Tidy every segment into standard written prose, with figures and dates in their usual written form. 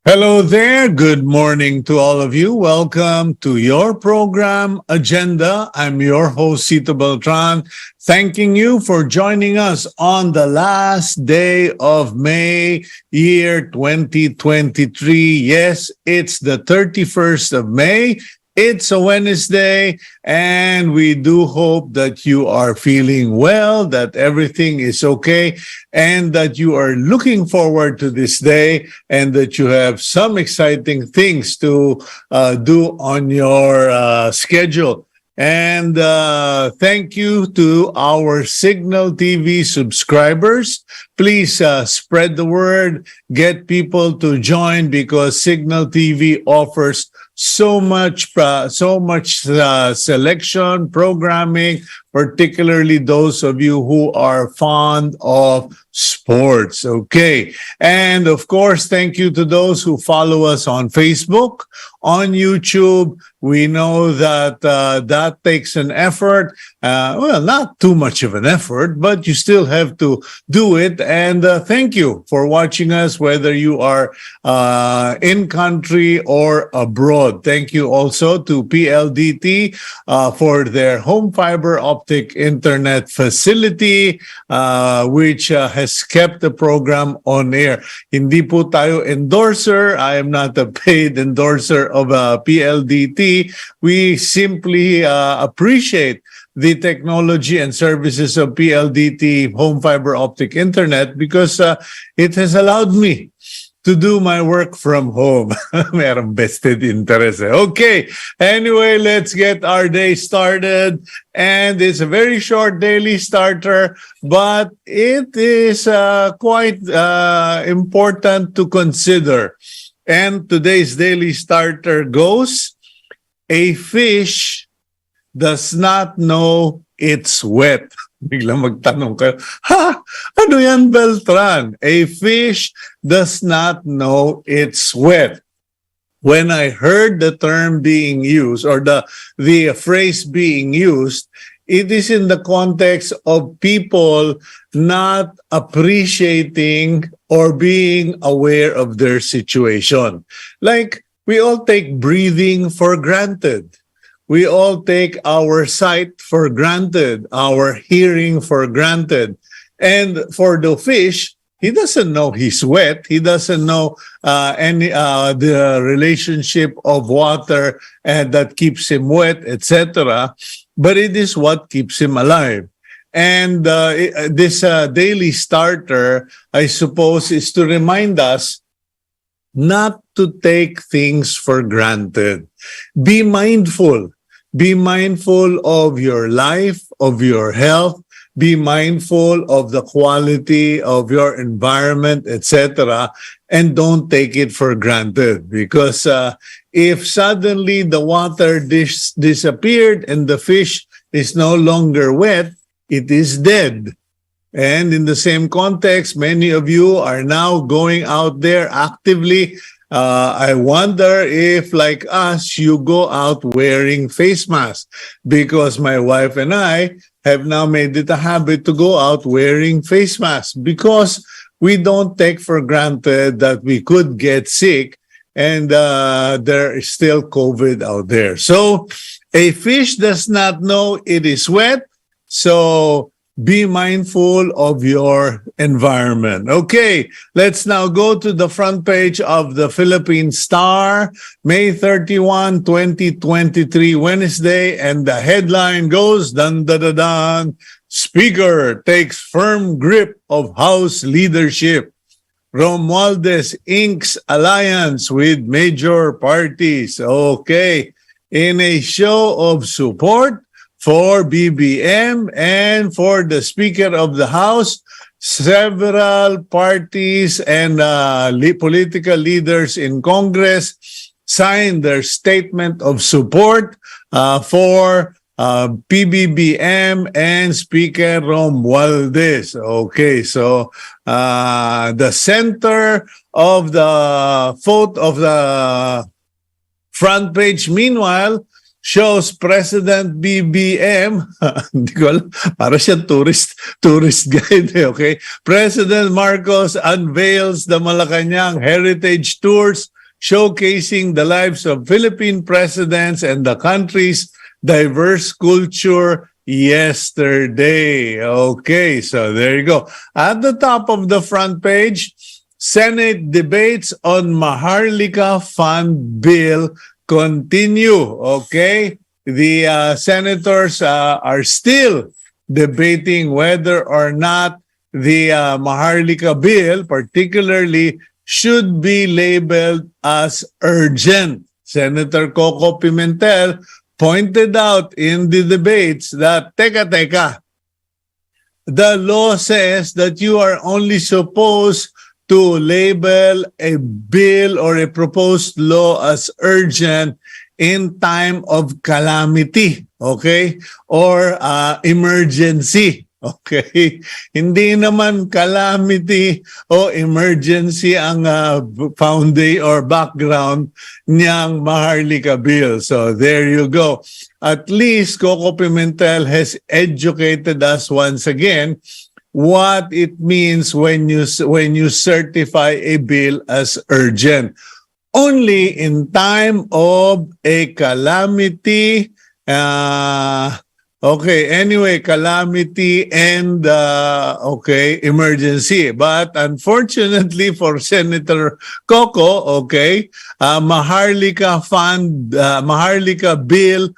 Hello there. Good morning to all of you. Welcome to your program Agenda. I'm your host, Cito Beltran, thanking you for joining us on the last day of May, year 2023. Yes, it's the 31st of May. It's a Wednesday, and we do hope that you are feeling well, that everything is okay, and that you are looking forward to this day, and that you have some exciting things to do on your schedule. And thank you to our Cignal TV subscribers. Please spread the word, get people to join, because Cignal TV offers so much selection, programming, particularly those of you who are fond of sports. Okay. And of course, thank you to those who follow us on Facebook, on YouTube. We know that that takes an effort. Well, not too much of an effort, but you still have to do it. And thank you for watching us, whether you are in country or abroad. Thank you also to PLDT for their home fiber optic internet facility, which has kept the program on air. Hindi po tayo endorser. I am not a paid endorser of PLDT. We simply appreciate the technology and services of PLDT home fiber optic internet because it has allowed me to do my work from home. Merong vested interest. Okay. Anyway, let's get our day started. And it's a very short daily starter, but it is quite important to consider. And today's daily starter goes, a fish does not know it's wet. Biglang magtanong kayo, ha? Ano yan, Beltran? A fish does not know it's wet. When I heard the term being used, or the phrase being used, it is in the context of people not appreciating or being aware of their situation. Like, we all take breathing for granted. We all take our sight for granted, our hearing for granted. And for the fish, he doesn't know he's wet. He doesn't know the relationship of water and that keeps him wet, etc. But it is what keeps him alive. And this daily starter, I suppose, is to remind us not to take things for granted. Be mindful. Be mindful of your life, of your health. Be mindful of the quality of your environment, etc. And don't take it for granted. Because if suddenly the water disappeared and the fish is no longer wet, it is dead. And in the same context, many of you are now going out there actively. I wonder if, like us, you go out wearing face masks, because my wife and I have now made it a habit to go out wearing face masks because we don't take for granted that we could get sick and there is still COVID out there. So a fish does not know it is wet. So be mindful of your environment. Okay, let's now go to the front page of the Philippine Star, May 31, 2023, Wednesday, and the headline goes, dun dun dun dun, Speaker takes firm grip of House leadership. Romualdez inks alliance with major parties. Okay, in a show of support for BBM and for the Speaker of the House, several parties and political leaders in Congress signed their statement of support for PBBM and Speaker Romualdez. Okay, so the center of the vote of the Front page, meanwhile, shows President BBM, hindi ko alam, para siya tourist guide, okay? President Marcos unveils the Malacanang Heritage Tours, showcasing the lives of Philippine presidents and the country's diverse culture yesterday. Okay, so there you go. At the top of the front page, Senate debates on Maharlika Fund Bill continue. Okay, the senators are still debating whether or not the Maharlika bill, particularly, should be labeled as urgent. Senator Coco Pimentel pointed out in the debates that, teka, the law says that you are only supposed to label a bill or a proposed law as urgent in time of calamity, okay? Or emergency, okay? Hindi naman calamity o emergency ang foundation or background niyang Maharlika bill. So there you go. At least Coco Pimentel has educated us once again what it means when you certify a bill as urgent. Only in time of a calamity, okay, anyway, calamity and, emergency. But unfortunately for Senator Coco, okay, Maharlika bill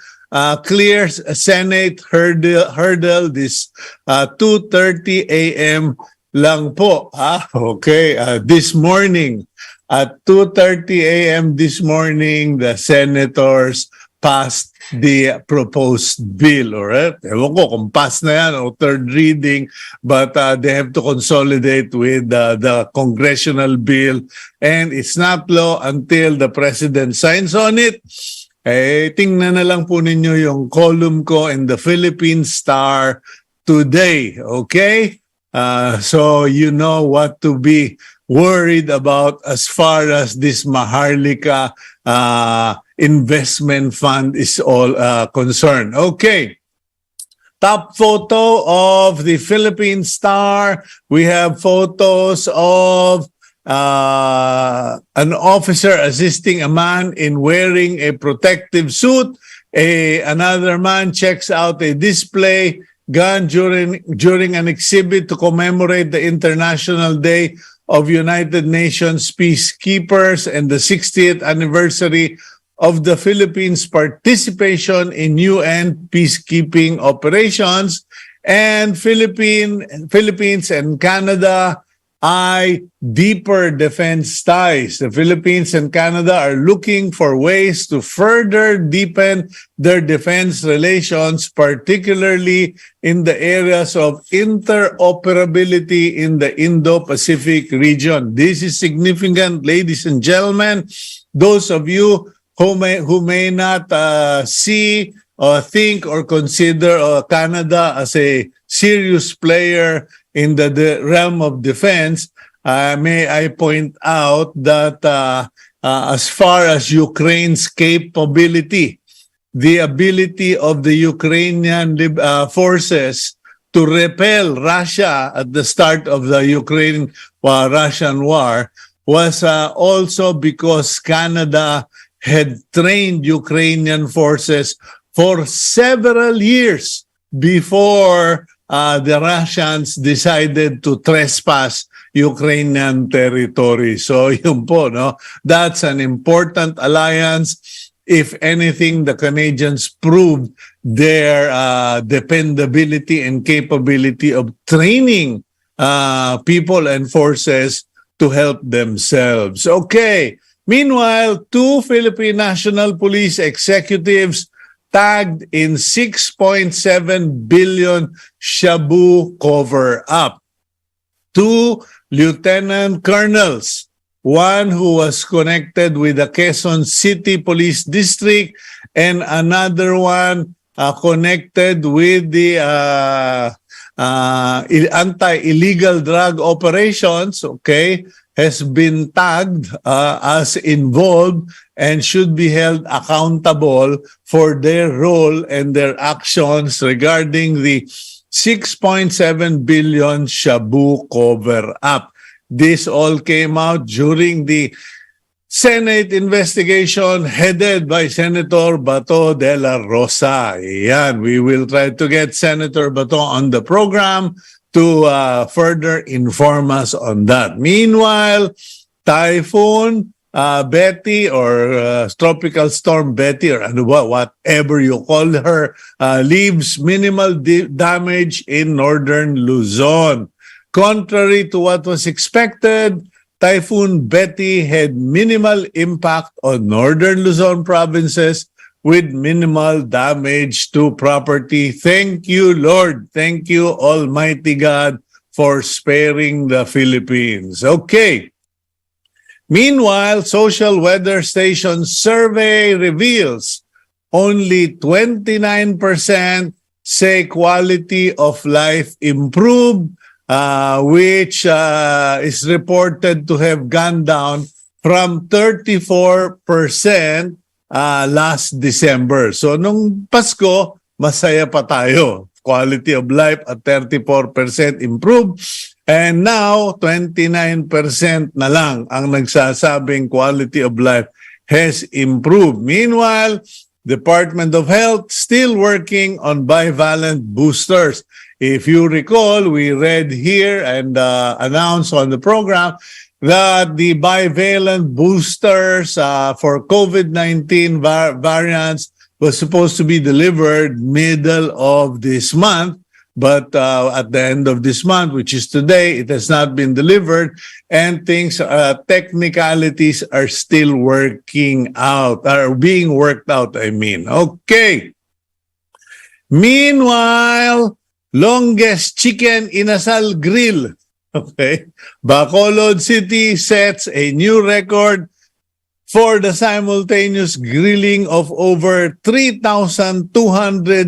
clears Senate hurdle this 2:30 a.m. lang po. Okay, this morning at 2:30 a.m. this morning, the senators passed the proposed bill. Alright, ewan ko kung pass na yan o third reading, but they have to consolidate with the congressional bill, and it's not law until the president signs on it. Eh, tingnan na lang po ninyo yung column ko in the Philippine Star today, okay? So you know what to be worried about as far as this Maharlika investment fund is all concerned. Okay. Top photo of the Philippine Star. We have photos of an officer assisting a man in wearing a protective suit. Another man checks out a display gun during an exhibit to commemorate the International Day of United Nations Peacekeepers and the 60th anniversary of the Philippines' participation in UN peacekeeping operations. And Philippines and Canada deeper defense ties. The Philippines and Canada are looking for ways to further deepen their defense relations, particularly in the areas of interoperability in the Indo-Pacific region. This is significant, ladies and gentlemen. Those of you who may not see or think or consider Canada as a serious player in the realm of defense, may I point out that as far as Ukraine's capability, the ability of the Ukrainian forces to repel Russia at the start of the Ukraine-Russian war was also because Canada had trained Ukrainian forces for several years before the Russians decided to trespass Ukrainian territory. So yun po, no? That's an important alliance. If anything, the Canadians proved their dependability and capability of training people and forces to help themselves. Okay. Meanwhile, 2 Philippine National Police executives tagged in 6.7 billion Shabu cover-up. 2 lieutenant colonels, one who was connected with the Quezon City Police District and another one connected with the anti-illegal drug operations, okay, has been tagged as involved and should be held accountable for their role and their actions regarding the 6.7 billion Shabu cover-up. This all came out during the Senate investigation headed by Senator Bato de la Rosa. Yan, we will try to get Senator Bato on the program to further inform us on that. Meanwhile, Typhoon Betty or Tropical Storm Betty or whatever you call her leaves minimal damage in northern Luzon. Contrary to what was expected, Typhoon Betty had minimal impact on northern Luzon provinces with minimal damage to property. Thank you, Lord. Thank you, Almighty God, for sparing the Philippines. Okay. Meanwhile, Social Weather Station survey reveals only 29% say quality of life improved, which is reported to have gone down from 34% last December. So nung Pasko, masaya pa tayo. Quality of life at 34% improved. And now, 29% na lang ang nagsasabing quality of life has improved. Meanwhile, Department of Health still working on bivalent boosters. If you recall, we read here and announced on the program that the bivalent boosters for COVID-19 variants was supposed to be delivered middle of this month. But at the end of this month, which is today, it has not been delivered, and technicalities are still working out, are being worked out, I mean. Okay. Meanwhile, longest chicken inasal grill. Okay. Bacolod City sets a new record for the simultaneous grilling of over 3,200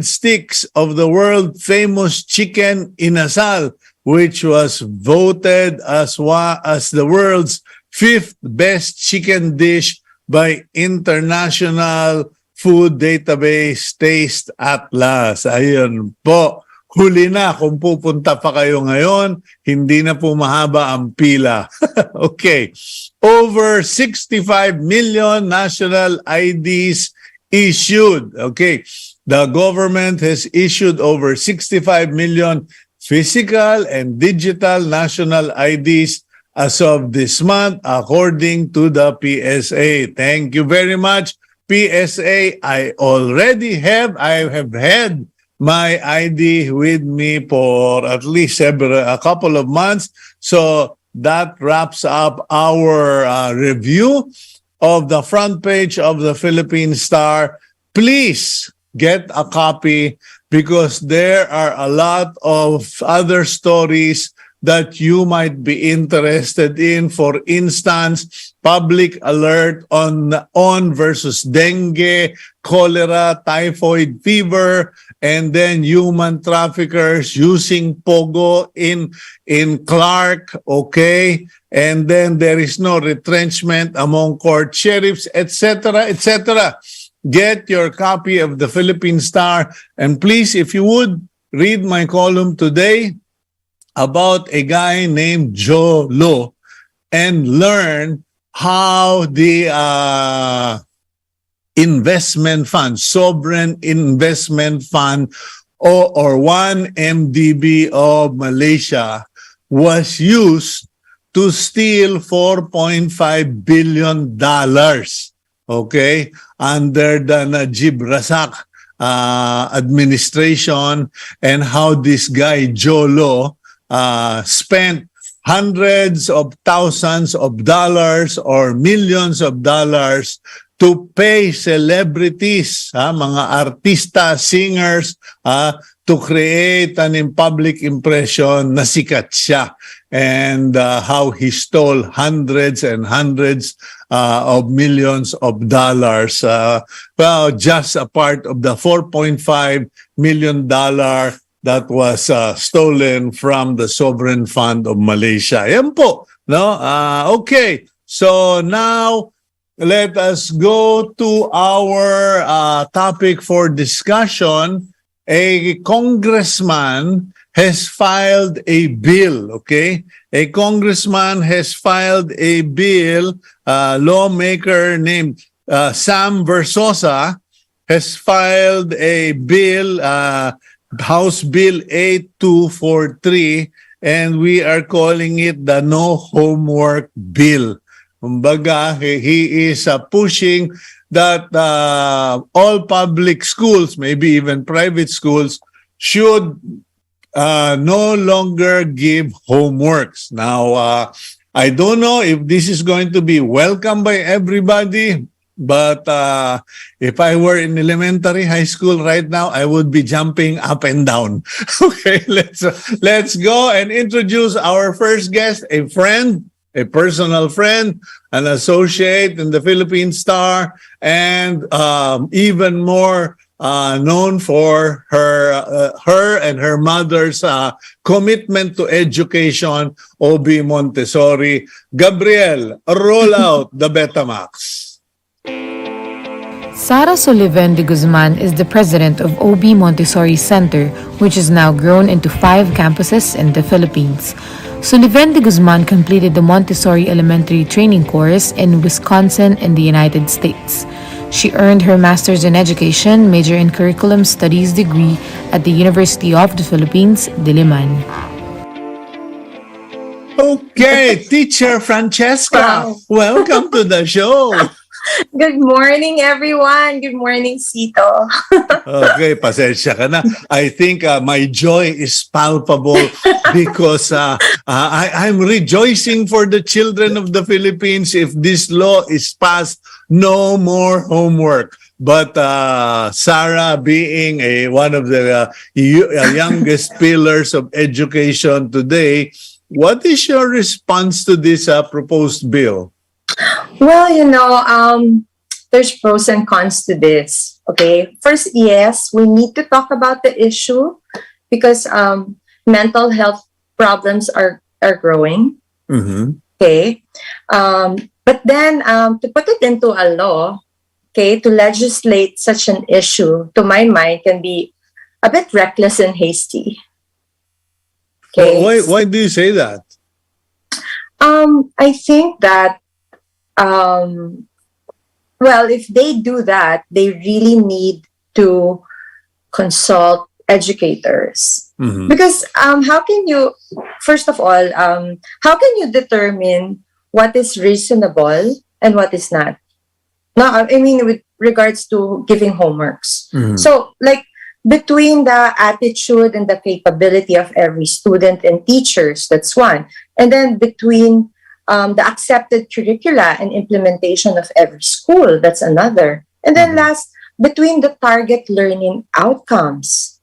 sticks of the world-famous chicken inasal, which was voted as the world's 5th best chicken dish by International Food Database Taste Atlas. Ayun po. Huli na kung pupunta pa kayo ngayon, hindi na po mahaba ang pila. Okay. Over 65 million national IDs issued. Okay. The government has issued over 65 million physical and digital national IDs as of this month, according to the PSA. Thank you very much, PSA. I have had my ID with me for at least a couple of months. So that wraps up our review of the front page of the Philippine Star. Please get a copy because there are a lot of other stories that you might be interested in. For instance, public alert on versus dengue, cholera, typhoid fever, and then human traffickers using Pogo in Clark, okay? And then there is no retrenchment among court sheriffs, etc., etc. Get your copy of the Philippine Star. And please, if you would, read my column today about a guy named Joe Lo and learn how the investment fund, sovereign investment fund, or 1MDB of Malaysia was used to steal $4.5 billion, okay, under the Najib Razak administration, and how this guy, Joe Lo, spent hundreds of thousands of dollars or millions of dollars to pay celebrities, mga artista, singers, to create an public impression na sikat siya. And how he stole hundreds and hundreds of millions of dollars. Well, just a part of the $4.5 million that was stolen from the sovereign fund of Malaysia. Yan po, no? Okay, so now let us go to our topic for discussion. A congressman has filed a bill, okay? A congressman has filed a bill, lawmaker named Sam Versosa has filed a bill, House Bill 8243, and we are calling it the No Homework Bill. Kumbaga, he is pushing that all public schools, maybe even private schools, should no longer give homeworks. Now, I don't know if this is going to be welcomed by everybody, but if I were in elementary, high school right now, I would be jumping up and down. Okay, let's go and introduce our first guest, a friend, a personal friend, an associate in the Philippine Star, and even more known for her and her mother's commitment to education, OB Montessori. Gabriel, roll out the Betamax. Sara Soliven-De Guzman is the president of OB Montessori Center, which has now grown into 5 campuses in the Philippines. Soliven-De Guzman completed the Montessori Elementary Training course in Wisconsin in the United States. She earned her Master's in Education, major in Curriculum Studies degree at the University of the Philippines, Diliman. Okay, Teacher Francesca, welcome to the show. Good morning, everyone. Good morning, Cito. Okay, pasensya ka na. I think my joy is palpable because I'm rejoicing for the children of the Philippines. If this law is passed, no more homework. But Sara, being one of the youngest pillars of education today, what is your response to this proposed bill? Well, there's pros and cons to this. Okay. First, yes, we need to talk about the issue because mental health problems are growing. Mm-hmm. Okay. But then to put it into a law, okay, to legislate such an issue, to my mind, can be a bit reckless and hasty. Okay. Why do you say that? I think that well, if they do that, they really need to consult educators. Mm-hmm. Because how can you, first of all, how can you determine what is reasonable and what is not? No, I mean with regards to giving homeworks. Mm-hmm. So, like, between the attitude and the capability of every student and teachers, that's one. And then between the accepted curricula and implementation of every school, that's another. And then last, between the target learning outcomes,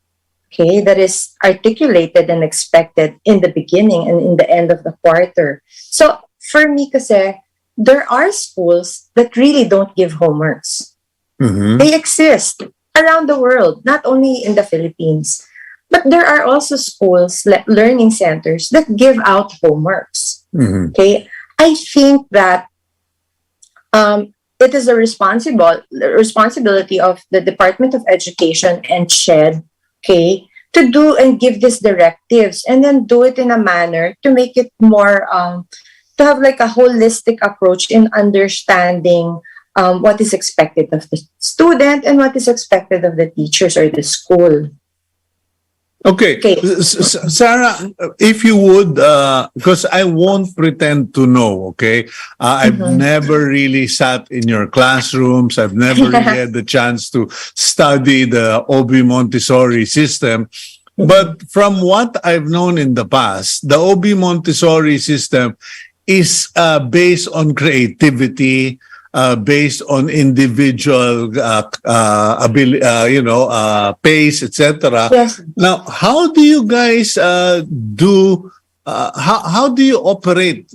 okay, that is articulated and expected in the beginning and in the end of the quarter. So for me, kasi, there are schools that really don't give homeworks. Mm-hmm. They exist around the world, not only in the Philippines. But there are also schools, like learning centers, that give out homeworks. Mm-hmm. Okay, I think that it is a responsibility of the Department of Education and SHED, okay, to do and give these directives and then do it in a manner to make it more, to have like a holistic approach in understanding what is expected of the student and what is expected of the teachers or the school. Okay. Sara, if you would, because I won't pretend to know, okay? I've never really sat in your classrooms. I've never really had the chance to study the OB Montessori system. But from what I've known in the past, the OB Montessori system is based on creativity, based on individual ability, pace, etc. Yes. Now, how do you guys do? How do you operate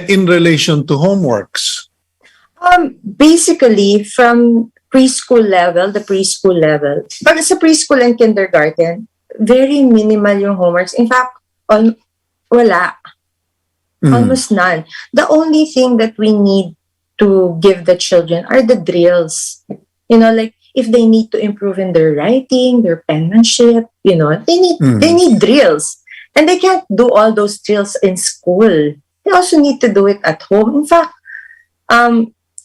in relation to homeworks? Basically, from preschool level, but it's a preschool and kindergarten. very minimal yung homeworks. In fact, wala. Almost none. The only thing that we need to give the children are the drills. You know, like if they need to improve in their writing, their penmanship, you know, they need drills. And they can't do all those drills in school. They also need to do it at home. In fact,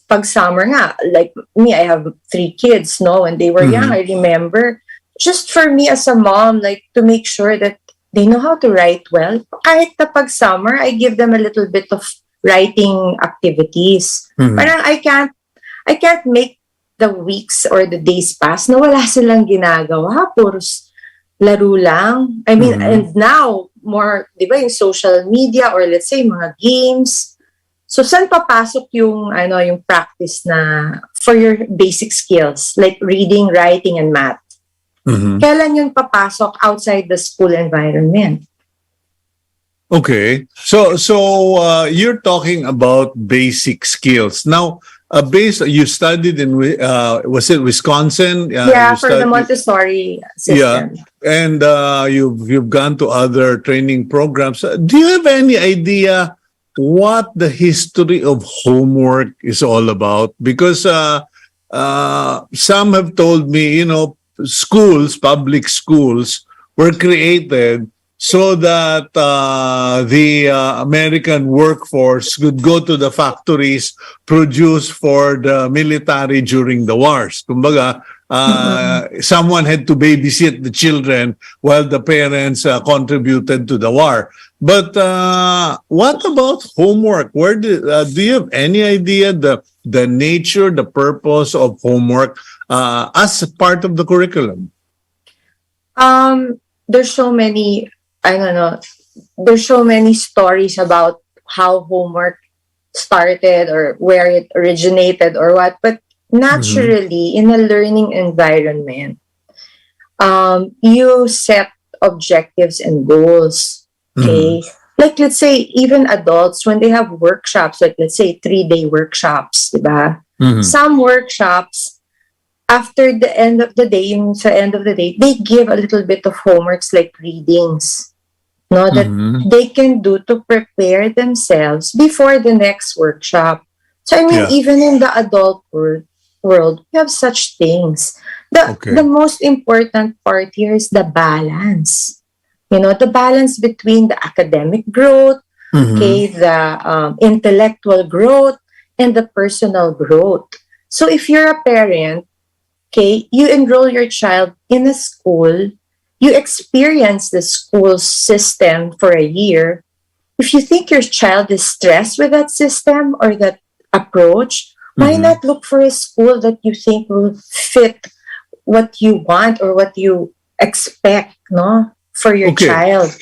pag summer nga, like me, I have 3 kids, no? When they were young, I remember, just for me as a mom, like to make sure that they know how to write well. Kahit na pag summer, I give them a little bit of writing activities. Parang I can't make the weeks or the days pass na wala silang ginagawa. Puros laro lang. I mean, and now, more, di ba, yung social media or let's say, mga games. So, saan papasok yung, yung practice na for your basic skills, like reading, writing, and math? Kailan yun papasok outside the school environment? Okay. So you're talking about basic skills. Now, you studied in, was it Wisconsin? Yeah, for the Montessori system. Yeah, and you've gone to other training programs. Do you have any idea what the history of homework is all about? Because some have told me, you know, public schools were created so that the American workforce could go to the factories, produce for the military during the wars. Kumbaga, someone had to babysit the children while the parents contributed to the war. But what about homework? Do you have any idea the nature, the purpose of homework as part of the curriculum? There's so many, I don't know, there's so many stories about how homework started or where it originated or what. But naturally, in a learning environment, you set objectives and goals. Okay. Like, let's say, even adults, when they have workshops, like, let's say, 3-day workshops, diba? Some workshops, after the end of the day, they give a little bit of homeworks like readings, no, that they can do to prepare themselves before the next workshop. So, I mean, even in the adult world, we have such things. The most important part here is the balance. You know, the balance between the academic growth, okay, the intellectual growth, and the personal growth. So if you're a parent, okay, you enroll your child in a school, you experience the school system for a year. If you think your child is stressed with that system or that approach, why not look for a school that you think will fit what you want or what you expect, no, for your child?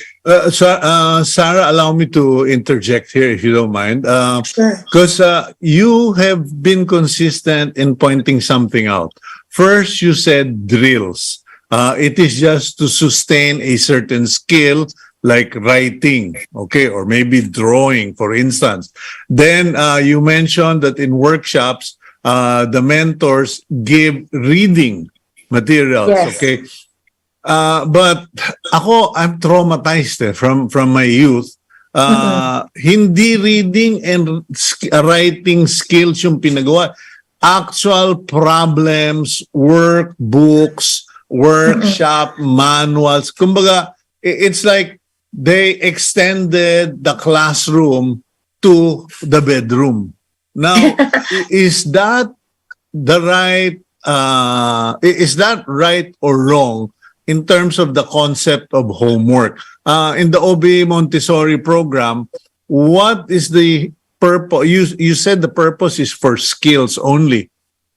Sara, allow me to interject here if you don't mind. Sure. Because you have been consistent in pointing something out. First, you said drills. It is just to sustain a certain skill like writing, okay, or maybe drawing, for instance. Then you mentioned that in workshops, the mentors give reading materials, okay? But I'm traumatized from my youth. Hindi reading and writing skills yung pinagawa. Actual problems, workbooks, workshop, manuals. Kumbaga, it's like they extended the classroom to the bedroom. Now, is that right or wrong in terms of the concept of homework? In the OB Montessori program, what is the purpose? You said the purpose is for skills only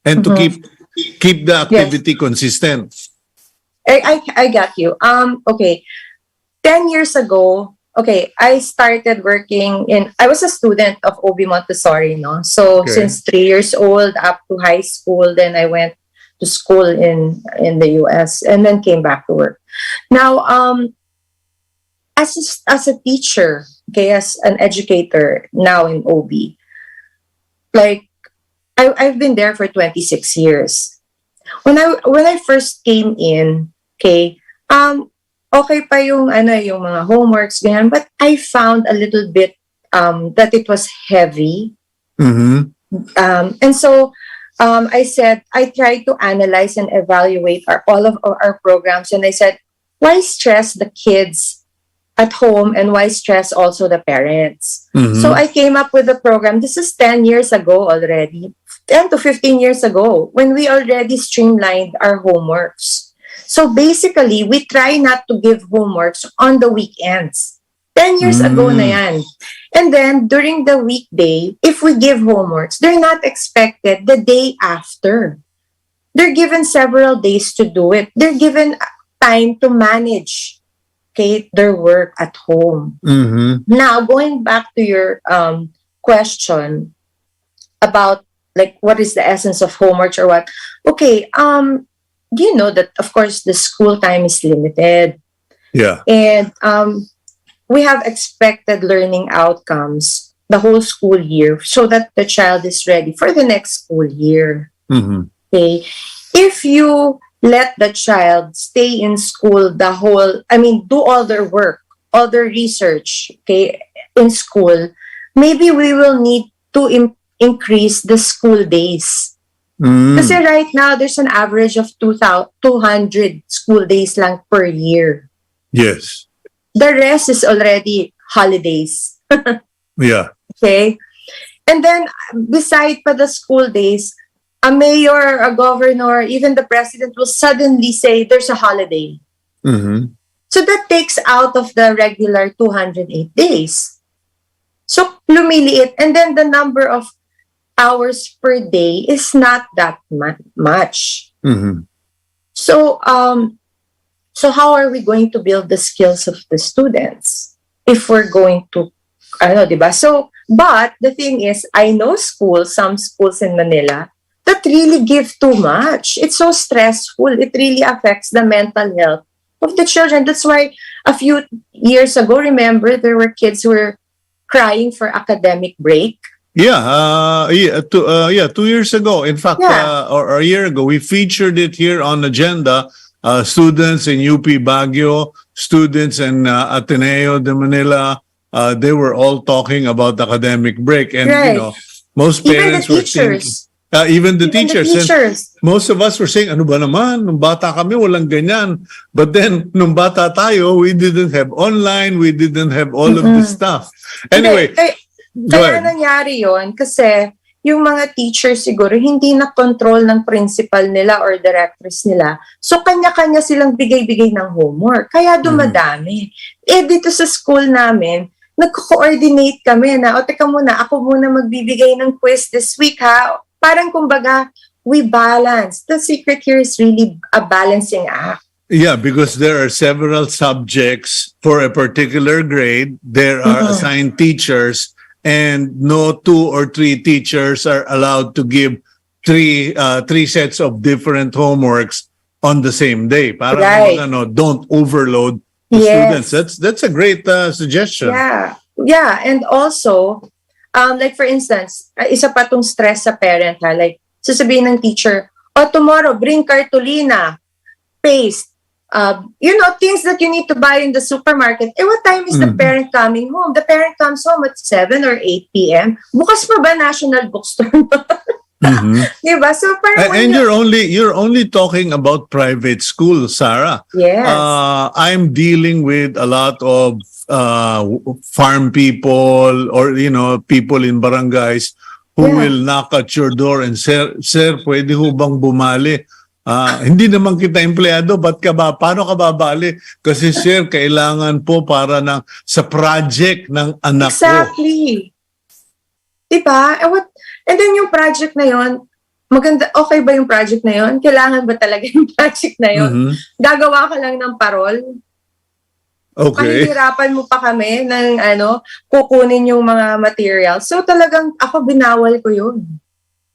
and to keep the activity consistent. I got you. Okay. 10 years ago, okay, I started working I was a student of OB Montessori, no? So since 3 years old up to high school, then I went to school in the US and then came back to work. Now, as a teacher, okay, as an educator now in OB, like I've been there for 26 years. When I first came in, okay, okay pa yung yung mga homeworks ganyan, but I found a little bit that it was heavy. Mm-hmm. And so I said, I tried to analyze and evaluate all of our programs, and I said, why stress the kids at home and why stress also the parents? Mm-hmm. So I came up with a program. This is 10 years ago already, 10 to 15 years ago, when we already streamlined our homeworks. So basically, we try not to give homeworks on the weekends. 10 years ago na yan. And then, during the weekday, if we give homeworks, they're not expected the day after. They're given several days to do it. They're given time to manage, okay, their work at home. Mm-hmm. Now, going back to your question about, like, what is the essence of homeworks or what? Okay, do you know that, of course, the school time is limited? Yeah. And we have expected learning outcomes the whole school year so that the child is ready for the next school year. Mm-hmm. Okay. If you let the child stay in school do all their work, all their research, okay, in school, maybe we will need to increase the school days. Kasi right now, there's an average of 200 school days lang per year. Yes. The rest is already holidays. Yeah. Okay? And then, beside pa the school days, a mayor, a governor, even the president will suddenly say there's a holiday. Mm-hmm. So that takes out of the regular 208 days. So, lumiliit. And then the number of hours per day is not that much. Mm-hmm. So how are we going to build the skills of the students if we're going to, diba? So, but the thing is, I know some schools in Manila that really give too much. It's so stressful. It really affects the mental health of the children. That's why a few years ago, remember, there were kids who were crying for academic break. Yeah, 2 years ago. In fact, or a year ago, we featured it here on Agenda. Students in UP Baguio, students in Ateneo de Manila, they were all talking about academic break. And, most parents were thinking, even the teachers. And most of us were saying, ano ba naman, nung bata kami, walang ganyan. But then, nung bata tayo, we didn't have online, we didn't have all of this stuff. Anyway, kaya nangyari yun kasi yung mga teachers siguro hindi na control ng principal nila or directors nila. So, kanya-kanya silang bigay-bigay ng homework. Kaya dumadami. Dito sa school namin, nag-coordinate kami na, teka muna, ako muna magbibigay ng quiz this week ha. Parang kumbaga, we balance. The secret here is really a balancing act. Yeah, because there are several subjects for a particular grade. There are assigned teachers, and no 2 or 3 teachers are allowed to give three sets of different homeworks on the same day. Para don't overload the students. That's a great suggestion. Yeah, and also, like for instance, isa pa tong stress sa parent ha, like sasabihin ng teacher, tomorrow bring cartolina, paste, things that you need to buy in the supermarket. What time is the parent coming home? The parent comes home at 7 or 8 p.m. Bukas pa ba National Bookstore? Diba? So and you're only talking about private schools, Sara. Yes. I'm dealing with a lot of farm people or people in barangays who will knock at your door and sir, pwede ho bang bumali? Hindi naman kita empleyado, paano ka babali? Kasi sir, kailangan po para sa project ng anak ko. Exactly. Diba? And then yung project na yon, maganda, okay ba yung project na yon? Kailangan ba talaga yung project na yon? Gagawa ka lang ng parol? Okay. Pahihirapan mo pa kami ng kukunin yung mga materials. So talagang ako binawal ko yun.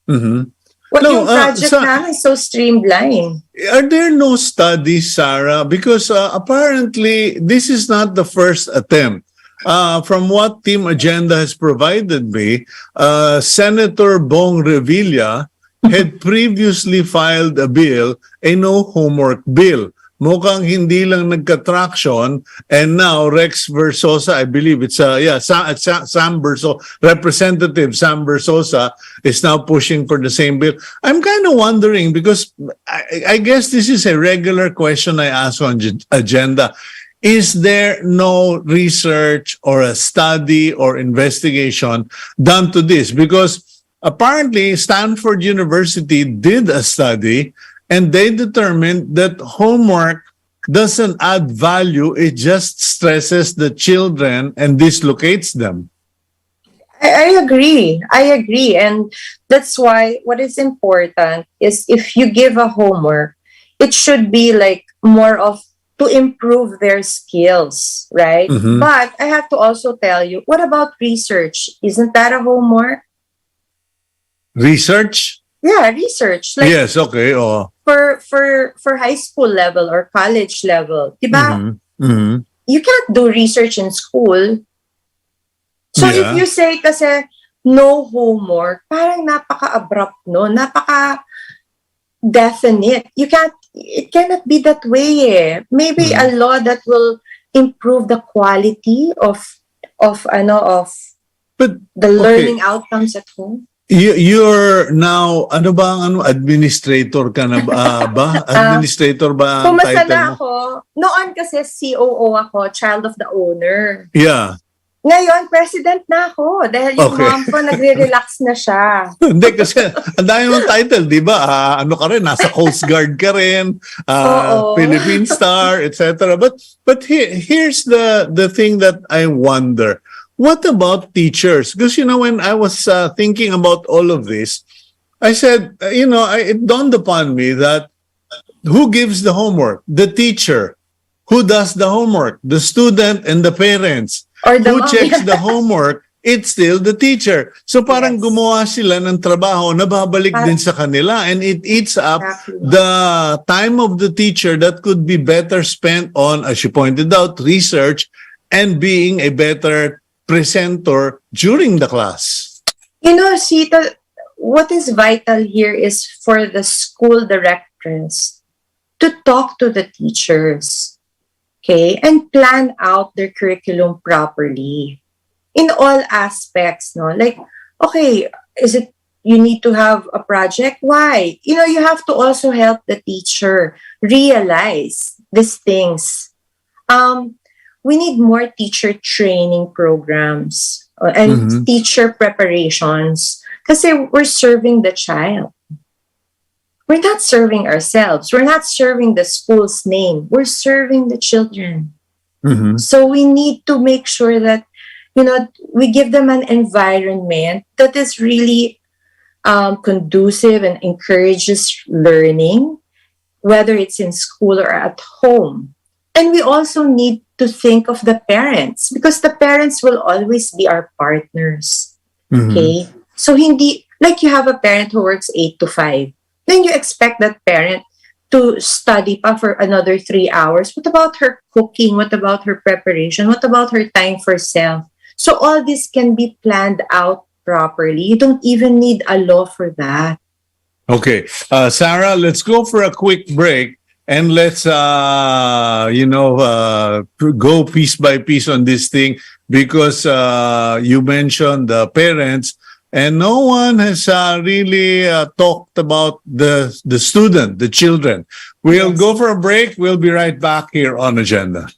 Yung project namin is so streamlined. Are there no studies, Sara? Because apparently this is not the first attempt. From what Team Agenda has provided me, Senator Bong Revilla had previously filed a bill, a no homework bill. mukhang hindi lang nagka-traction, and now Rex Versosa, I believe it's Sam Versosa, Representative Sam Versosa is now pushing for the same bill. I'm kind of wondering because I guess this is a regular question I ask on agenda. Is there no research or a study or investigation done to this? Because apparently Stanford University did a study and they determined that homework doesn't add value, it just stresses the children and dislocates them. I agree. I agree. And that's why what is important is if you give a homework, it should be like more of to improve their skills, right? Mhm. But I have to also tell you, what about research? Isn't that a homework? Research? Yeah, research. Like Yes, okay. Oh. for high school level or college level, diba? Mhm. Mhm. You can't do research in school. So if Yeah. you say kasi no homework, parang napaka-abrupt no, napaka-definite. It cannot be that way eh. Maybe a law that will improve the quality of But the learning outcomes at home. you're now, ano ba ang administrator ka na ba? Administrator ba ang Pumasa title na mo? ako. Noon kasi COO ako, child of the owner. Yeah. Ngayon, president na ako dahil yung Okay. mom ko nagre-relax na siya. Hindi kasi ang dami mong title, di ba? Ano ka rin, nasa Coast Guard ka rin, Oo. Philippine Star, etc. But here's the thing that I wonder. What about teachers? Because, when I was thinking about all of this, I said, it dawned upon me that who gives the homework? The teacher. Who does the homework? The student and the parents. Or the Who mom. checks the homework? It's still the teacher. So parang Yes. gumawa sila ng trabaho na babalik din sa kanila, and it eats up Exactly. the time of the teacher that could be better spent on, as you pointed out, research and being a better presenter during the class. Sita, what is vital here is for the school directors to talk to the teachers, okay, and plan out their curriculum properly in all aspects, no? Like, okay, is it you need to have a project? Why? You have to also help the teacher realize these things. We need more teacher training programs and teacher preparations kasi we're serving the child. We're not serving ourselves. We're not serving the school's name. We're serving the children. Mhm. So we need to make sure that, we give them an environment that is really conducive and encourages learning, whether it's in school or at home. And we also need to think of the parents because the parents will always be our partners. Okay? So hindi, like you have a parent who works 8 to 5. Then you expect that parent to study pa for another 3 hours. What about her cooking? What about her preparation? What about her time for self? So all this can be planned out properly. You don't even need a law for that. Okay. Sara, let's go for a quick break and let's, go piece by piece on this thing because you mentioned the parents and no one has really talked about the student, the children. We'll Yes. go for a break. We'll be right back here on Agenda.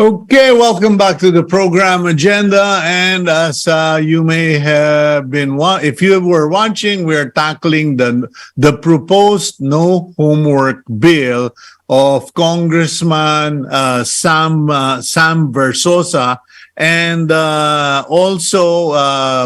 Okay, welcome back to the program agenda. And as you may have been, if you were watching, we're tackling the proposed no homework bill of Congressman Sam Versosa, and also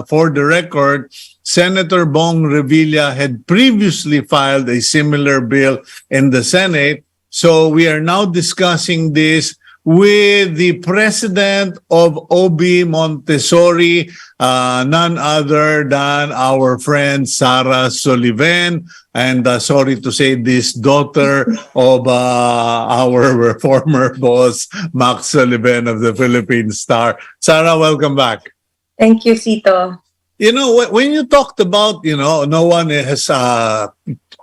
for the record, Senator Bong Revilla had previously filed a similar bill in the Senate. So we are now discussing this with the president of OB Montessori, none other than our friend Sara Soliven, and sorry to say this, daughter of our former boss, Max Soliven of the Philippine Star. Sara, welcome back. Thank you, Cito. You know, when you talked about, no one has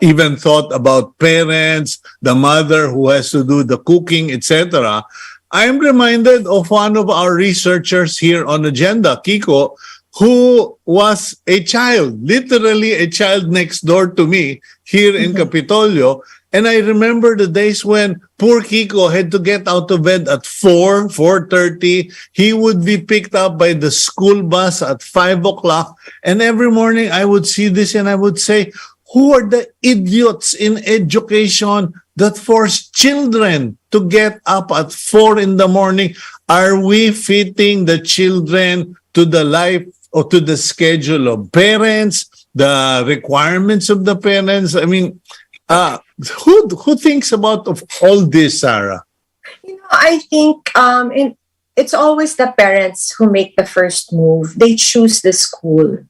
even thought about parents, the mother who has to do the cooking, etc. I'm reminded of one of our researchers here on Agenda, Kiko, who was a child, literally a child next door to me here in Capitolio. And I remember the days when poor Kiko had to get out of bed at 4:30. He would be picked up by the school bus at 5 o'clock. And every morning I would see this and I would say, who are the idiots in education that force children to get up at 4 in the morning? Are we fitting the children to the life or to the schedule of parents, the requirements of the parents? I mean, who thinks about of all this, Sara? I think it's always the parents who make the first move. They choose the school.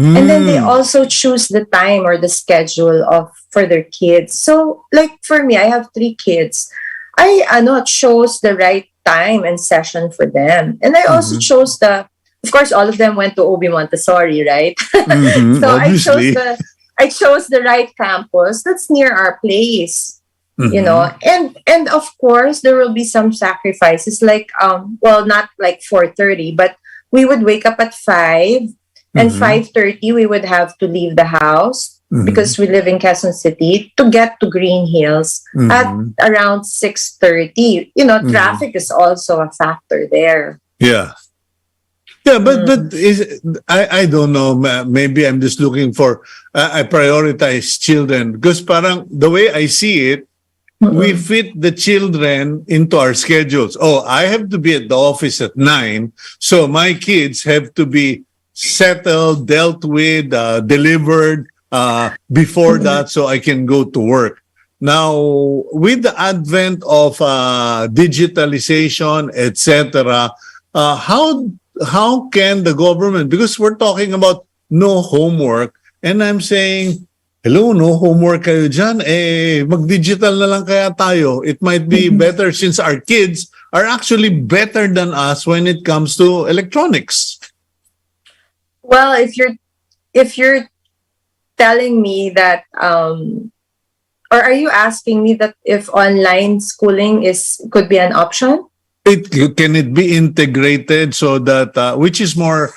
And then they also choose the time or the schedule for their kids. So, like for me, I have 3 kids. I chose the right time and session for them. And I also chose of course, all of them went to OB Montessori, right? So obviously. I chose the right campus that's near our place. And of course there will be some sacrifices, like not like 4:30, but we would wake up at 5. And 5:30, we would have to leave the house because we live in Quezon City to get to Green Hills at around 6:30. Traffic is also a factor there. Yeah. Yeah, but I don't know. Maybe I'm just looking for, I prioritize children because parang the way I see it, we fit the children into our schedules. Oh, I have to be at the office at 9. So my kids have to be settled, dealt with, delivered before that so I can go to work. Now, with the advent of digitalization, etc., how can the government, because we're talking about no homework, and I'm saying, hello, no homework kayo dyan, mag-digital na lang kaya tayo. It might be better since our kids are actually better than us when it comes to electronics. Well, if you're telling me that, or are you asking me that if online schooling could be an option? Can it be integrated so that which is more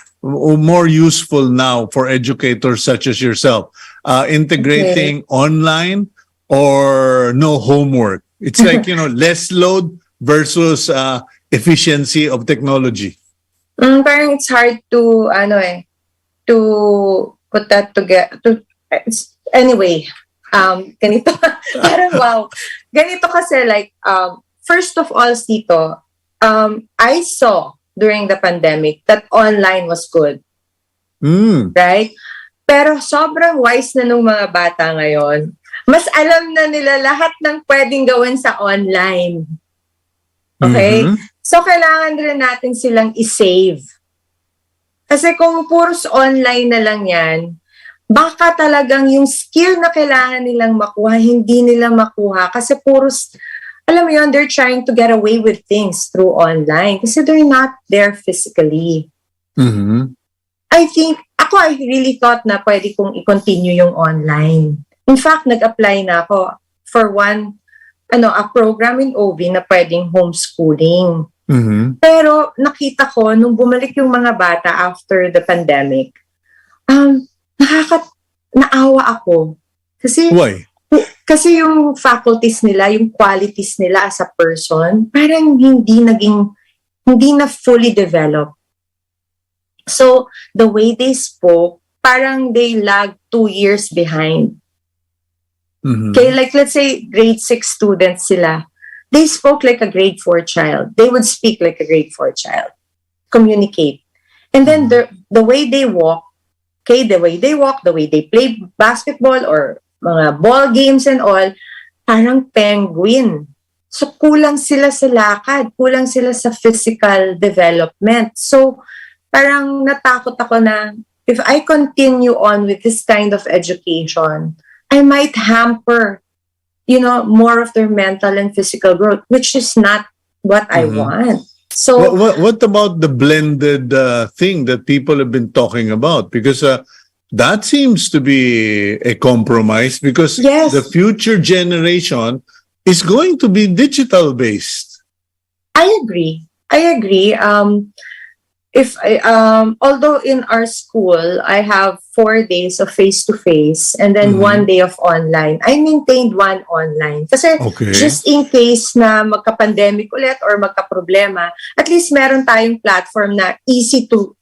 useful now for educators such as yourself, integrating online or no homework? It's like less load versus efficiency of technology. Parang it's hard to to put that together. Anyway, ganito. Parang wow. Ganito kasi like, first of all, Cito, I saw during the pandemic that online was good. Right? Pero sobrang wise na nung mga bata ngayon. Mas alam na nila lahat ng pwedeng gawin sa online. Okay? So, kailangan rin natin silang i-save. Kasi kung puros online na lang yan, baka talagang yung skill na kailangan nilang makuha, hindi nila makuha. Kasi puros, alam mo yun, they're trying to get away with things through online. Kasi they're not there physically. I really thought na pwede kong i-continue yung online. In fact, nag-apply na ako for a program in OB na pwedeng homeschooling. Pero nakita ko, nung bumalik yung mga bata after the pandemic, naawa ako. Kasi, why? Kasi yung faculties nila, yung qualities nila as a person, parang hindi na fully developed. So, the way they spoke, parang they lag 2 years behind. Okay, like let's say grade 6 students sila. They spoke like a grade 4 child. They would speak like a grade 4 child. Communicate. And then the way they walk, okay, the way they play basketball or mga ball games and all, parang penguin. So, kulang sila sa lakad, kulang sila sa physical development. So, parang natakot ako na if I continue on with this kind of education, I might hamper, more of their mental and physical growth, which is not what I want. So, what about the blended thing that people have been talking about? Because that seems to be a compromise because Yes. the future generation is going to be digital based. I agree. Although in our school, I have 4 days of face-to-face and then 1 day of online. I maintained 1 online. Kasi just in case na magka-pandemic ulit or magka-problema, at least meron tayong platform na easy to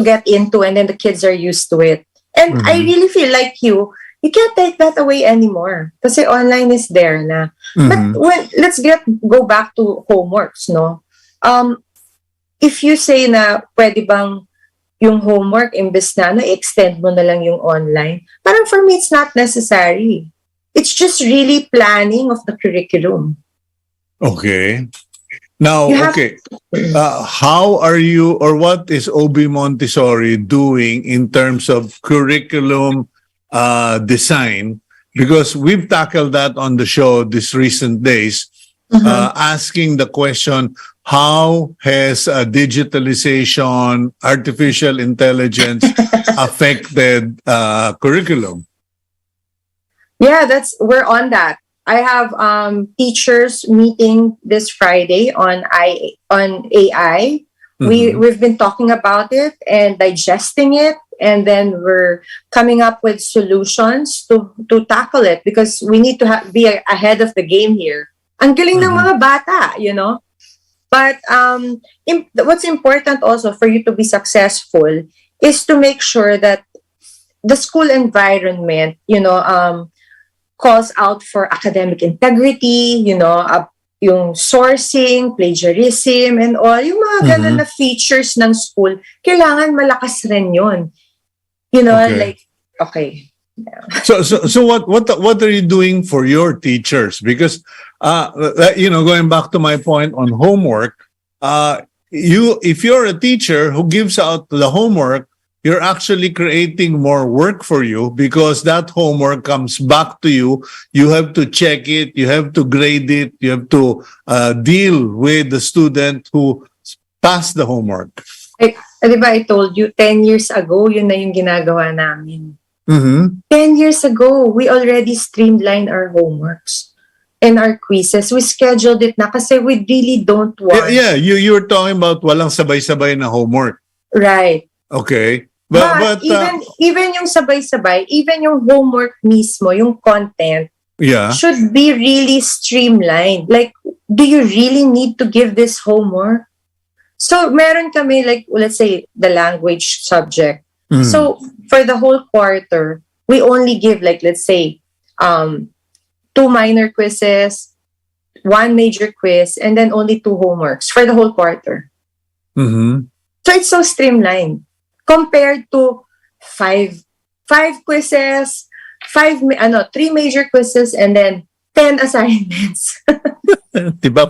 get into and then the kids are used to it. And I really feel like you can't take that away anymore. Kasi online is there na. But let's go back to homeworks, no? If you say na pwede bang yung homework imbes na extend mo na lang yung online, parang for me it's not necessary. It's just really planning of the curriculum. Okay. Now, how are you or what is OB Montessori doing in terms of curriculum design? Because we've tackled that on the show these recent days, asking the question, how has digitalization, artificial intelligence affected curriculum? Yeah, we're on that. I have teachers meeting this Friday on AI. We've been talking about it and digesting it, and then we're coming up with solutions to tackle it because we need to be ahead of the game here. Ang galing ng mga bata, But what's important also for you to be successful is to make sure that the school environment, calls out for academic integrity, yung sourcing, plagiarism, and all. Yung mga ganun na features ng school, kailangan malakas rin yun. Okay. Yeah. So what are you doing for your teachers? Because going back to my point on homework, if you're a teacher who gives out the homework, you're actually creating more work for you because that homework comes back to you. You have to check it, you have to grade it, you have to deal with the student who passed the homework. Diba I told you 10 years ago, yun na yung ginagawa namin. 10 years ago, we already streamlined our homeworks and our quizzes. We scheduled it na kasi we really don't want. Yeah, you were talking about walang sabay-sabay na homework. Right. Okay. But even yung sabay-sabay, even yung homework mismo, yung content, should be really streamlined. Like, do you really need to give this homework? So, meron kami, like, let's say, the language subject. So, for the whole quarter, we only give, like, let's say, 2 minor quizzes, 1 major quiz, and then only 2 homeworks for the whole quarter. So, it's so streamlined. Compared to 5 quizzes, 3 major quizzes, and then 10 assignments. Diba?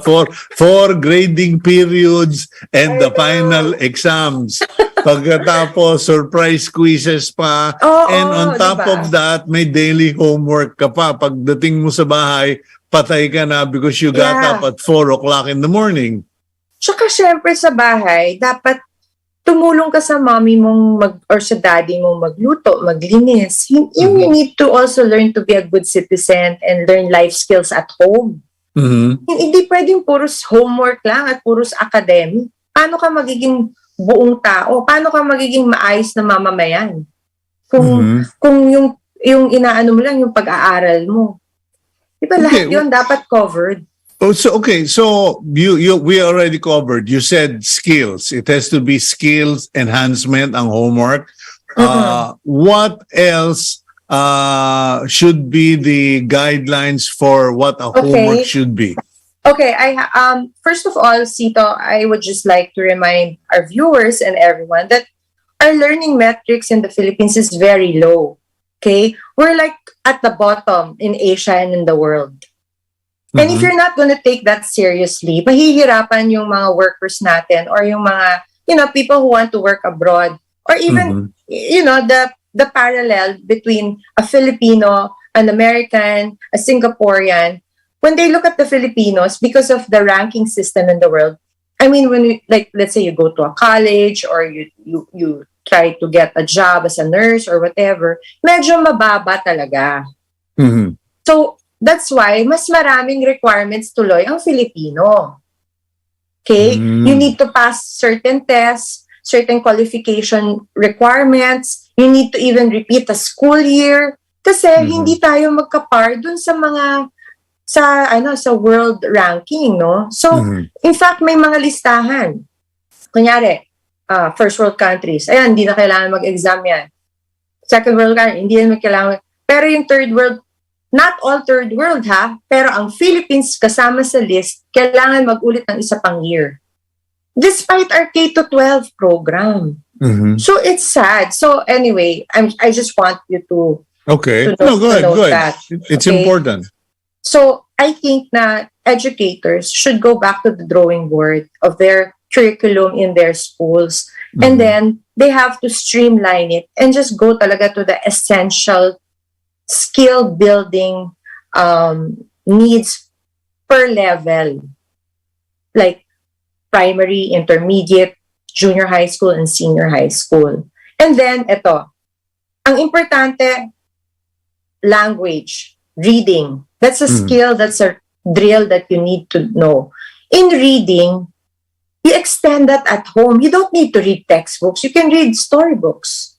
Four grading periods and the final exams. Pagkatapos, surprise quizzes pa. And on top of that, may daily homework ka pa. Pagdating mo sa bahay, patay ka na because you got up at 4 o'clock in the morning. Tsaka syempre sa bahay, dapat tumulong ka sa mommy mong or sa daddy mong magluto, maglinis. You need to also learn to be a good citizen and learn life skills at home. Hindi pwedeng puros homework lang at puros academic. Paano ka magiging buong tao? Paano ka magiging maayos na mamamayan? Kung yung inaano mo lang yung pag-aaral mo. Diba lahat yun dapat covered? Oh, so okay. So we already covered. You said skills. It has to be skills enhancement ang homework. What else should be the guidelines for what a homework should be? Okay, first of all, Cito, I would just like to remind our viewers and everyone that our learning metrics in the Philippines is very low. Okay? We're like at the bottom in Asia and in the world. And if you're not going to take that seriously, mahihirapan yung mga workers natin or yung mga, people who want to work abroad or even, the parallel between a Filipino, an American, a Singaporean. When they look at the Filipinos, because of the ranking system in the world, I mean, when you, let's say you go to a college or you try to get a job as a nurse or whatever, medyo mababa talaga. So, that's why mas maraming requirements tuloy ang Filipino. Okay? You need to pass certain tests, certain qualification requirements. You need to even repeat a school year. Kasi hindi tayo magkapar dun sa mga sa world ranking, no? So, in fact, may mga listahan. Kunyari, first world countries. Ayan, hindi na kailangan mag-exam yan. Second world countries, hindi na kailangan. Pero yung third world, not all third world ha, pero ang Philippines kasama sa list, kailangan mag-ulit ng isa pang year. Despite our K-12 program. So it's sad. So anyway, I just want you to go ahead. That. It's important. So I think na educators should go back to the drawing board of their curriculum in their schools. And then they have to streamline it and just go talaga to the essential skill building needs per level, like primary, intermediate, junior high school, and senior high school. And then, ang importante, language, reading. That's a skill, that's a drill that you need to know. In reading, you extend that at home. You don't need to read textbooks. You can read storybooks,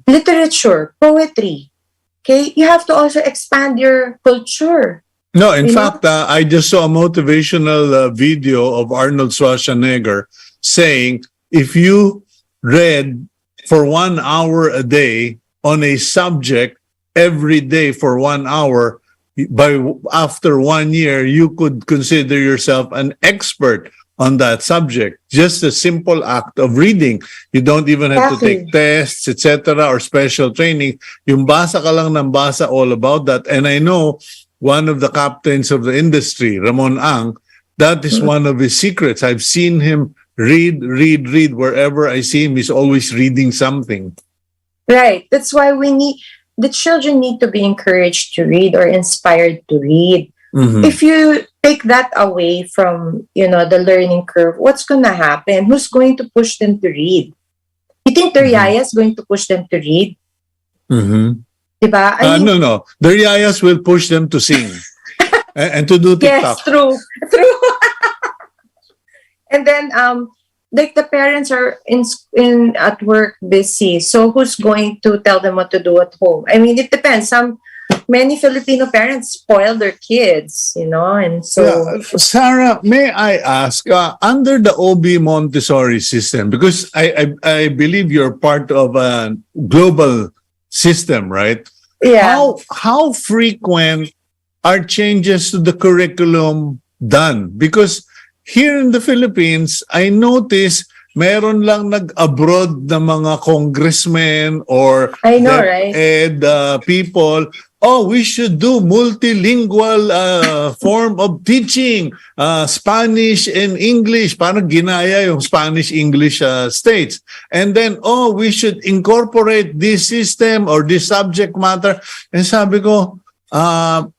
literature, poetry. Okay, you have to also expand your culture. No, in fact, I just saw a motivational video of Arnold Schwarzenegger saying, if you read for 1 hour a day on a subject every day for 1 hour, after 1 year, you could consider yourself an expert on that subject. Just a simple act of reading. You don't even have to take tests, etc., or special training. Yung basa ka lang ng basa all about that. And I know one of the captains of the industry, Ramon Ang, that is one of his secrets. I've seen him read. Wherever I see him, he's always reading something. Right. That's why the children need to be encouraged to read or inspired to read. If you take that away from, the learning curve, what's going to happen? Who's going to push them to read? You think their yaya is going to push them to read? Diba? No. Their yayas will push them to sing and to do TikTok. Yes, true. And then, the parents are in at work busy. So who's going to tell them what to do at home? I mean, it depends. Many Filipino parents spoil their kids, and so... Sara, may I ask, under the OB Montessori system, because I believe you're part of a global system, right? Yeah. How frequent are changes to the curriculum done? Because here in the Philippines, I notice meron lang nag-abroad na mga congressmen or people. Oh, we should do multilingual form of teaching, Spanish and English. Parang ginaya yung Spanish-English states. And then, we should incorporate this system or this subject matter. And sabi ko,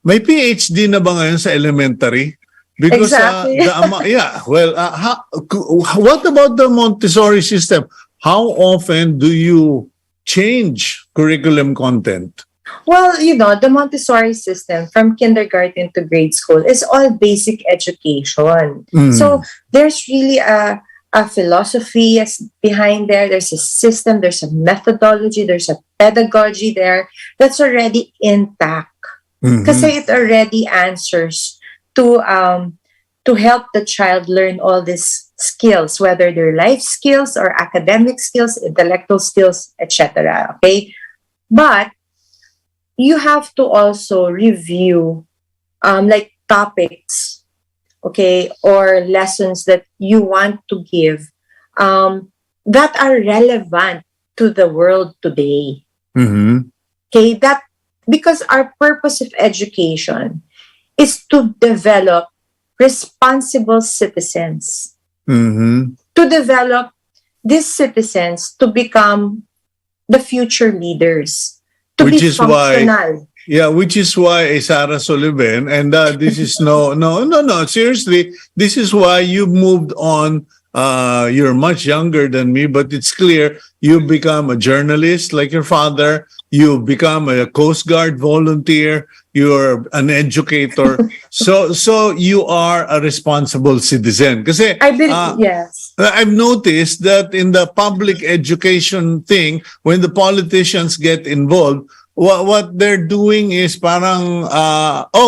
may PhD na ba ngayon sa elementary? Because exactly. What about the Montessori system? How often do you change curriculum content? Well, the Montessori system from kindergarten to grade school is all basic education. So there's really a philosophy behind there. There's a system, there's a methodology, there's a pedagogy there that's already intact. Mhm. Kasi it already answers to help the child learn all these skills, whether they're life skills or academic skills, intellectual skills, etc. Okay, but you have to also review like topics, okay, or lessons that you want to give that are relevant to the world today. Mhm. Okay, that because our purpose of education is to develop responsible citizens, Mhm. to develop these citizens to become the future leaders, to be Which is why, functional. yeah, which is why Sara Soliven, and this is no, seriously, this is why you moved on. You're much younger than me, but it's clear you become a journalist like your father. You become a Coast Guard volunteer. You're an educator. So you are a responsible citizen. Kasi I believe, yes. I've noticed that in the public education thing, when the politicians get involved, what they're doing is parang,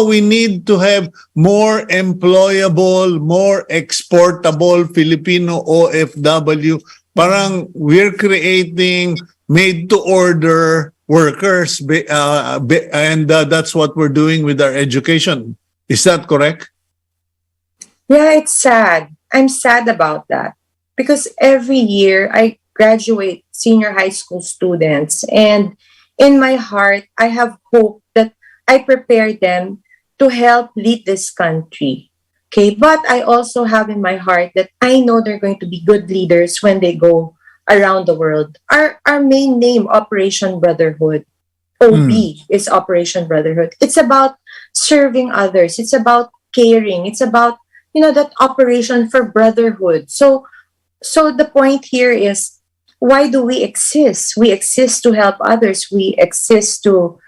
we need to have more employable, more exportable Filipino OFW. Parang we're creating made-to-order workers, and that's what we're doing with our education. Is that correct? Yeah, it's sad. I'm sad about that because every year I graduate senior high school students, and in my heart, I have hope that I prepare them to help lead this country. Okay, but I also have in my heart that I know they're going to be good leaders when they go around the world. Our main name, Operation Brotherhood, OB, is Operation Brotherhood. It's about serving others. It's about caring. It's about that operation for brotherhood. So the point here is, why do we exist? We exist to help others. We exist to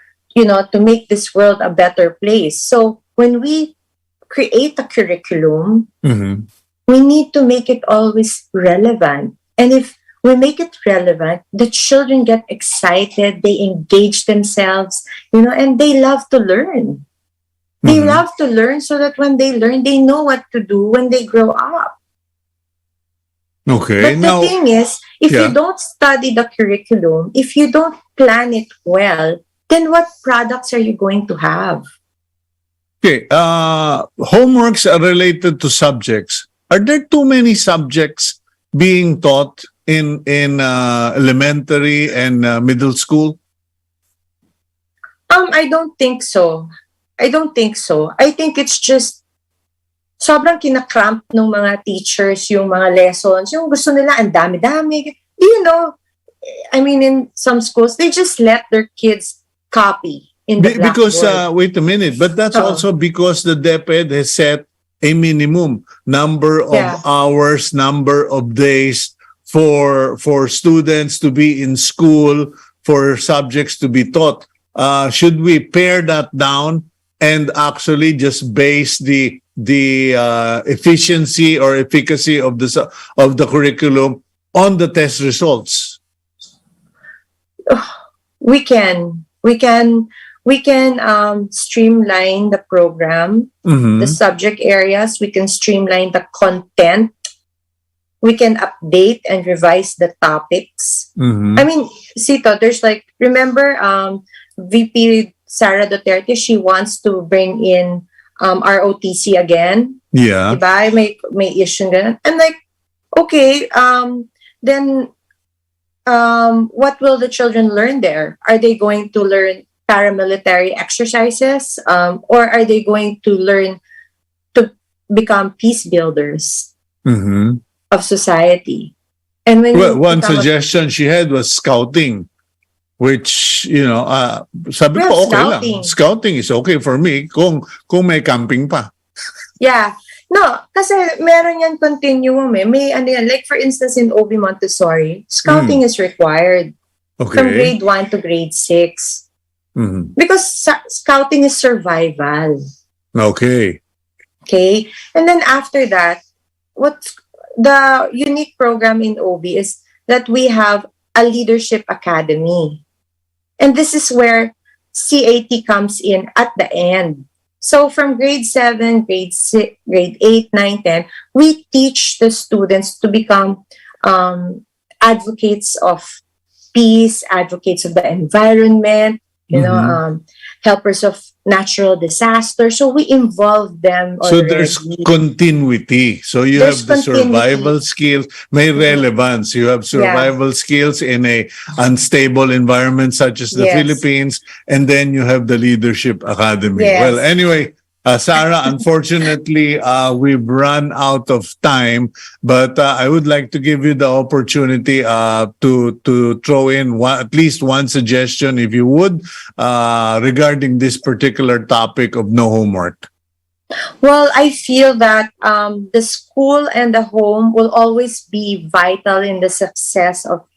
make this world a better place. So when we create a curriculum, Mhm. we need to make it always relevant. And if we make it relevant, the children get excited, they engage themselves, and they love to learn. They Mhm. love to learn so that when they learn, they know what to do when they grow up. Okay. But the Now, thing is, if yeah. you don't study the curriculum, if you don't plan it well, then what products are you going to have? Okay. Homeworks are related to subjects. Are there too many subjects being taught in elementary and middle school? I don't think so. I don't think so. I think it's just sobrang kinakramp ng mga teachers yung mga lessons. Yung gusto nila, ang dami-dami. I mean, in some schools, they just let their kids copy in the Because, blackboard. wait a minute, but that's Oo. also because the DepEd has set a minimum number of Yeah. hours, number of days for students to be in school, for subjects to be taught. Should we pare that down and actually just base the efficiency or efficacy of the curriculum on the test results? We can streamline the program, Mhm. the subject areas. We can streamline the content. We can update and revise the topics. Mhm. I mean, Cito, there's remember VP Sara Duterte, she wants to bring in ROTC again. Yeah. Diba? May issue ganun. I'm like, okay, then what will the children learn there? Are they going to learn paramilitary exercises? Or are they going to learn to become peace builders Mhm. of society? And when Well, you one become suggestion she had was scouting, which, sabi Well, ko okay lang. scouting. Scouting is okay for me kung may camping pa. Yeah. No, kasi meron yan continuum eh. May like for instance in OB Montessori, scouting is required from Okay. grade 1 to grade 6. Mhm. Because scouting is survival. Okay. Okay? And then after that, what's the unique program in OB is that we have a leadership academy. And this is where CAT comes in at the end. So from grade 7, grade 8, 9, 10, we teach the students to become advocates of peace, advocates of the environment, helpers of natural disaster. So we involve them So already. there's continuity. So you There's have the continuity. survival skills, may relevance. You have survival skills in a unstable environment such as the Yes. Philippines, and then you have the Leadership Academy. Yes. Well, anyway, Sara, unfortunately, we've run out of time, but I would like to give you the opportunity to throw in at least one suggestion, if you would, regarding this particular topic of no homework. Well, I feel that the school and the home will always be vital in the success of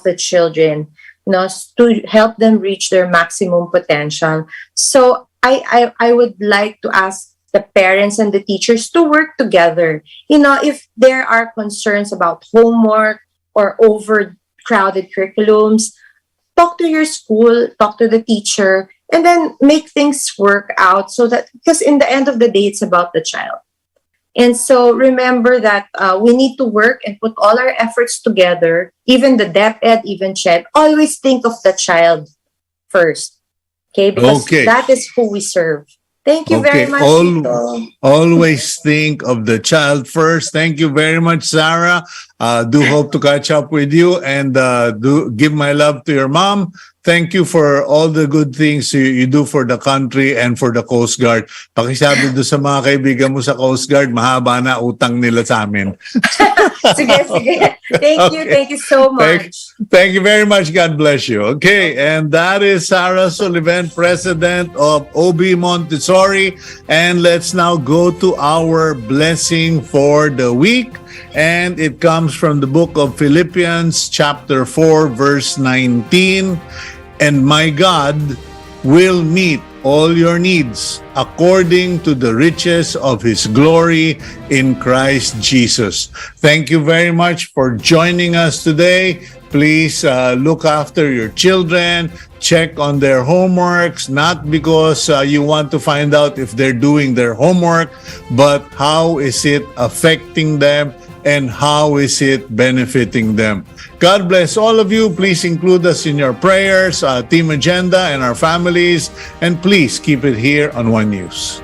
the children, to help them reach their maximum potential. So I would like to ask the parents and the teachers to work together. If there are concerns about homework or overcrowded curriculums, talk to your school, talk to the teacher, and then make things work out, so that, because in the end of the day, it's about the child. And so remember that we need to work and put all our efforts together, even the DepEd, even CHED, always think of the child first. Okay, because that is who we serve. Thank you very much. Cito. Always think of the child first. Thank you very much, Sara. Do hope to catch up with you, and do give my love to your mom. Thank you for all the good things you do for the country and for the Coast Guard. Pakisabi doon sa mga kaibigan mo sa Coast Guard, mahaba na utang nila sa amin. Sige. Thank you so much. Thank you very much. God bless you. Okay, and that is Sara Soliven, President of OB Montessori. And let's now go to our blessing for the week. And it comes from the book of Philippians chapter 4 verse 19. And my God will meet all your needs according to the riches of His glory in Christ Jesus. Thank you very much for joining us today. Please look after your children, check on their homeworks, not because you want to find out if they're doing their homework, but how is it affecting them and how is it benefiting them. God bless all of you. Please include us in your prayers, Team Agenda, and our families. And please keep it here on One News.